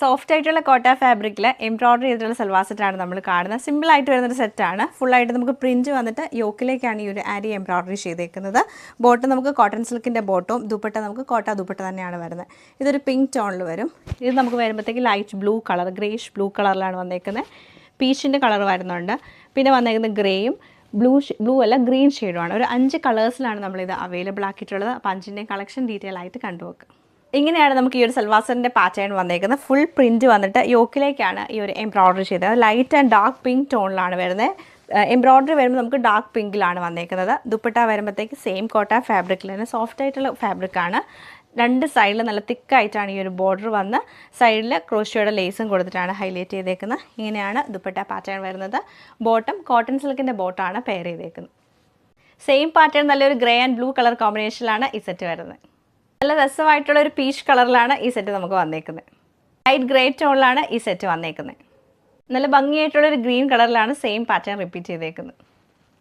Soft ആയിട്ടുള്ള കോട്ട ഫാബ്രിക്കിൽ എംബ്രോയിഡറി ചെയ്തിട്ടുള്ള സൽവാർ സെറ്റാണ് നമ്മൾ കാണുന്നത്. സിമ്പിളായിട്ട് വരുന്നൊരു സെറ്റാണ്. ഫുള്ളായിട്ട് നമുക്ക് പ്രിൻറ്റ് വന്നിട്ട് യോക്കിലേക്കാണ് ഈ ഒരു ആരി എംബ്രോയിഡറി ചെയ്തേക്കുന്നത്. ബോട്ടം നമുക്ക് കോട്ടൺ സിൽക്കിൻ്റെ ബോട്ടവും ദുപ്പട്ട നമുക്ക് കോട്ട ദുപ്പട്ട തന്നെയാണ് വരുന്നത്. ഇതൊരു പിങ്ക് ടോണിൽ വരും. ഇത് നമുക്ക് വരുമ്പോഴത്തേക്ക് light blue colour, greyish blue കളറിലാണ് വന്നേക്കുന്നത്. പീച്ചിൻ്റെ കളർ വരുന്നുണ്ട്. പിന്നെ വന്നേക്കുന്നത് ഗ്രേയും ബ്ലൂ അല്ല ഗ്രീൻ ഷെയ്ഡുമാണ്. ഒരു 5 കളേഴ്സിലാണ് നമ്മളിത് അവൈലബിൾ ആക്കിയിട്ടുള്ളത്. അപ്പോൾ 5ൻ്റെ കളക്ഷൻ ഡീറ്റെയിൽ ആയിട്ട് കണ്ടുവെക്കുക. ഇങ്ങനെയാണ് നമുക്ക് ഈ ഒരു സൽവാറിൻ്റെ പാറ്റേൺ വന്നേക്കുന്നത്. ഫുൾ പ്രിൻറ്റ് വന്നിട്ട് യോക്കിലേക്കാണ് ഈ ഒരു എംബ്രോയിഡറി ചെയ്തത്. ലൈറ്റ് ആൻഡ് ഡാർക്ക് പിങ്ക് ടോണിലാണ് വരുന്നത്. എംബ്രോയിഡറി വരുമ്പോൾ നമുക്ക് ഡാർക്ക് പിങ്കിലാണ് വന്നേക്കുന്നത്. ദുപ്പട്ട വരുമ്പോഴത്തേക്ക് സെയിം കോട്ട ഫാബ്രിക്കിൽ തന്നെ സോഫ്റ്റ് ആയിട്ടുള്ള ഫാബ്രിക്കാണ്. 2 സൈഡിൽ നല്ല തിക്കായിട്ടാണ് ഈ ഒരു ബോർഡർ വന്ന് സൈഡിൽ ക്രോഷ്യോയുടെ ലേസും കൊടുത്തിട്ടാണ് ഹൈലൈറ്റ് ചെയ്തേക്കുന്നത്. ഇങ്ങനെയാണ് ദുപ്പട്ട പാറ്റേൺ വരുന്നത്. ബോട്ടം കോട്ടൺ സിൽക്കിൻ്റെ ബോട്ടമാണ് പെയർ ചെയ്തേക്കുന്നത്. സെയിം പാറ്റേൺ നല്ലൊരു ഗ്രേ ആൻഡ് ബ്ലൂ കളർ കോമ്പിനേഷനിലാണ് ഈ സെറ്റ് വരുന്നത്. നല്ല രസമായിട്ടുള്ള ഒരു പീച്ച് കളറിലാണ് ഈ സെറ്റ് നമുക്ക് വന്നേക്കുന്നത്. ലൈറ്റ് ഗ്രേ ടോണിലാണ് ഈ സെറ്റ് വന്നേക്കുന്നത്. നല്ല ഭംഗിയായിട്ടുള്ളൊരു ഗ്രീൻ കളറിലാണ് സെയിം പാറ്റേൺ റിപ്പീറ്റ് ചെയ്തേക്കുന്നത്.